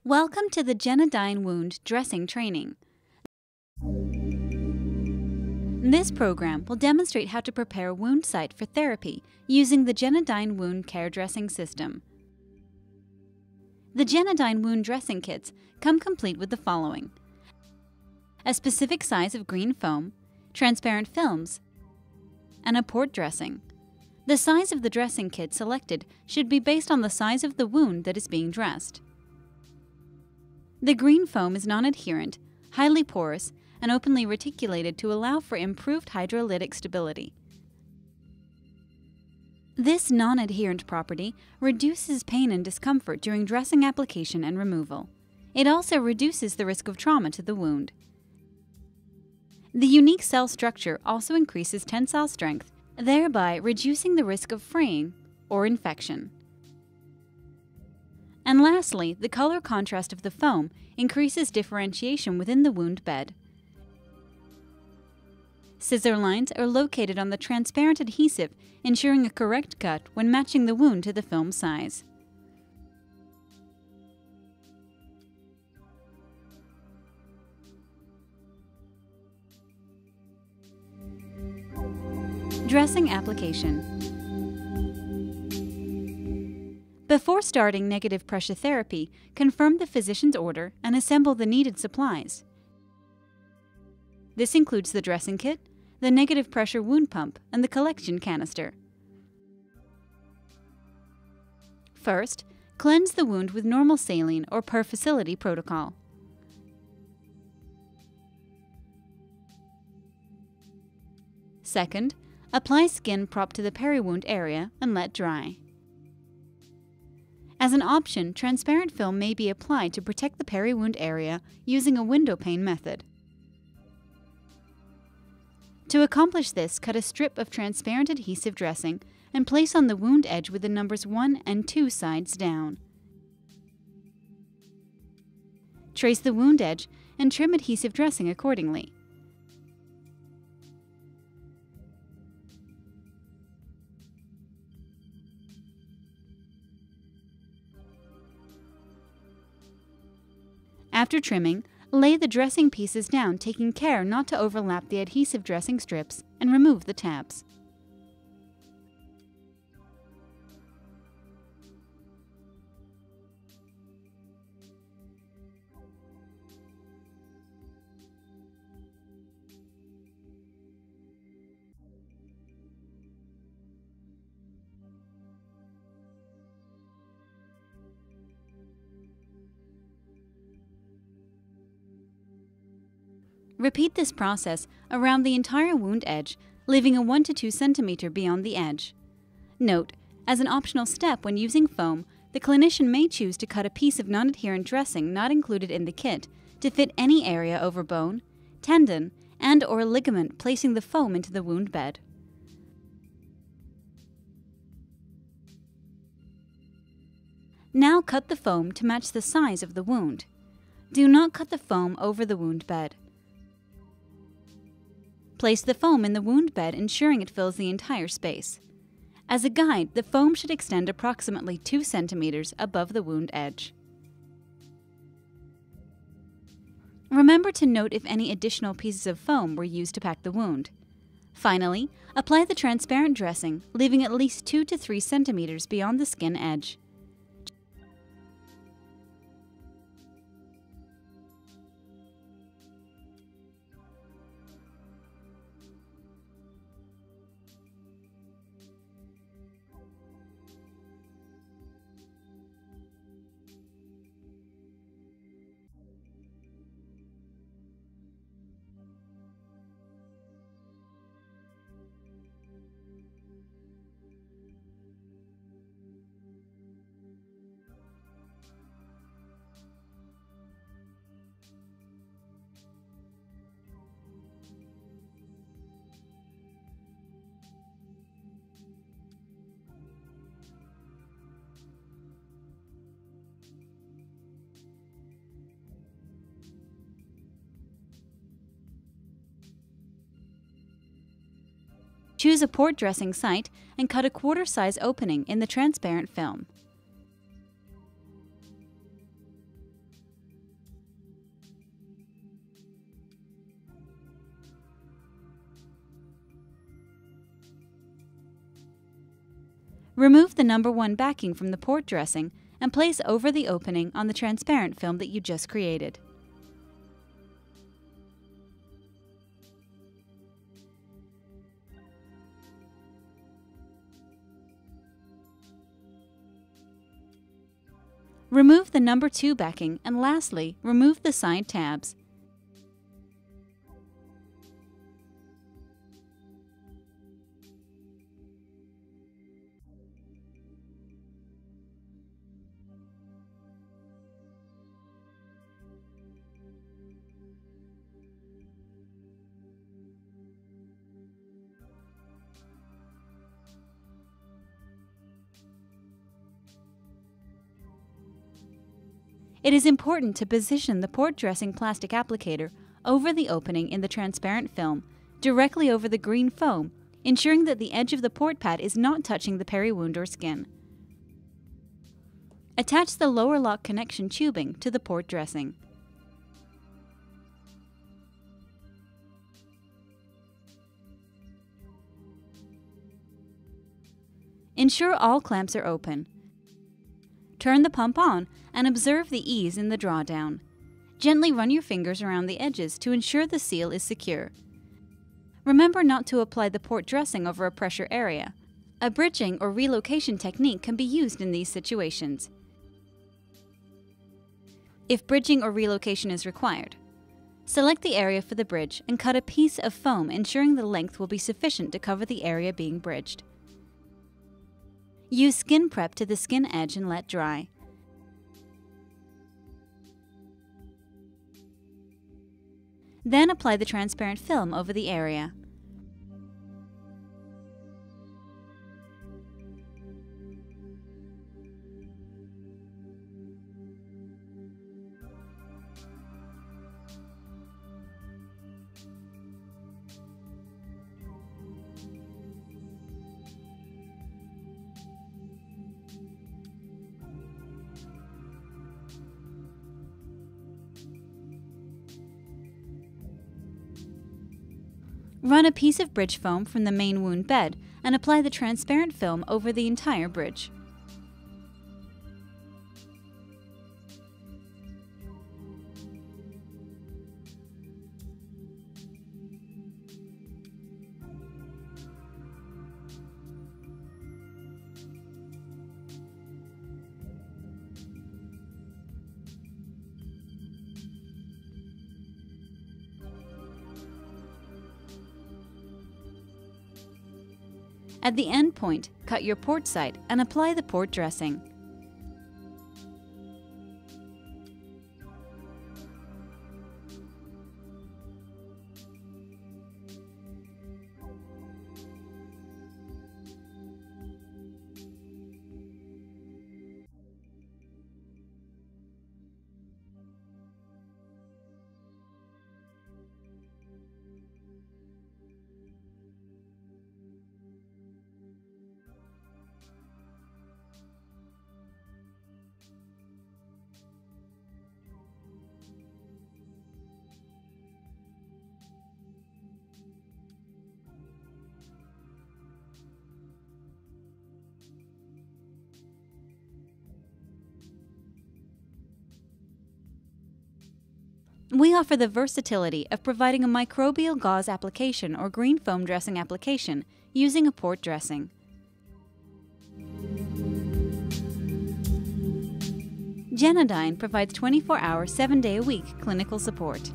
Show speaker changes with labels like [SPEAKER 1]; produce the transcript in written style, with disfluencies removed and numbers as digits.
[SPEAKER 1] Welcome to the Genadyne wound dressing training. This program will demonstrate how to prepare a wound site for therapy using the Genadyne wound care dressing system. The Genadyne wound dressing kits come complete with the following: a specific size of green foam, transparent films, and a port dressing. The size of the dressing kit selected should be based on the size of the wound that is being dressed. The green foam is non-adherent, highly porous, and openly reticulated to allow for improved hydrolytic stability. This non-adherent property reduces pain and discomfort during dressing application and removal. It also reduces the risk of trauma to the wound. The unique cell structure also increases tensile strength, thereby reducing the risk of fraying or infection. And lastly, the color contrast of the foam increases differentiation within the wound bed. Scissor lines are located on the transparent adhesive, ensuring a correct cut when matching the wound to the film size. Dressing application. Before starting negative pressure therapy, confirm the physician's order and assemble the needed supplies. This includes the dressing kit, the negative pressure wound pump, and the collection canister. First, cleanse the wound with normal saline or per facility protocol. Second, apply skin prop to the peri-wound area and let dry. As an option, transparent film may be applied to protect the peri-wound area using a window pane method. To accomplish this, cut a strip of transparent adhesive dressing and place on the wound edge with the numbers 1 and 2 sides down. Trace the wound edge and trim adhesive dressing accordingly. After trimming, lay the dressing pieces down, taking care not to overlap the adhesive dressing strips, and remove the tabs. Repeat this process around the entire wound edge, leaving a 1 to 2 cm beyond the edge. Note, as an optional step when using foam, the clinician may choose to cut a piece of non-adherent dressing not included in the kit to fit any area over bone, tendon, and/or ligament, placing the foam into the wound bed. Now cut the foam to match the size of the wound. Do not cut the foam over the wound bed. Place the foam in the wound bed, ensuring it fills the entire space. As a guide, the foam should extend approximately 2 cm above the wound edge. Remember to note if any additional pieces of foam were used to pack the wound. Finally, apply the transparent dressing, leaving at least 2 to 3 cm beyond the skin edge. Choose a port dressing site and cut a quarter-size opening in the transparent film. Remove the number 1 backing from the port dressing and place over the opening on the transparent film that you just created. Remove the number 2 backing and lastly, remove the side tabs. It is important to position the port dressing plastic applicator over the opening in the transparent film, directly over the green foam, ensuring that the edge of the port pad is not touching the peri-wound or skin. Attach the lower lock connection tubing to the port dressing. Ensure all clamps are open. Turn the pump on and observe the ease in the drawdown. Gently run your fingers around the edges to ensure the seal is secure. Remember not to apply the port dressing over a pressure area. A bridging or relocation technique can be used in these situations. If bridging or relocation is required, select the area for the bridge and cut a piece of foam, ensuring the length will be sufficient to cover the area being bridged. Use skin prep to the skin edge and let dry. Then apply the transparent film over the area. Run a piece of bridge foam from the main wound bed and apply the transparent film over the entire bridge. At the end point, cut your port site and apply the port dressing. We offer the versatility of providing a microbial gauze application or green foam dressing application using a port dressing. Genadyne provides 24-hour, 7-day-a-week clinical support.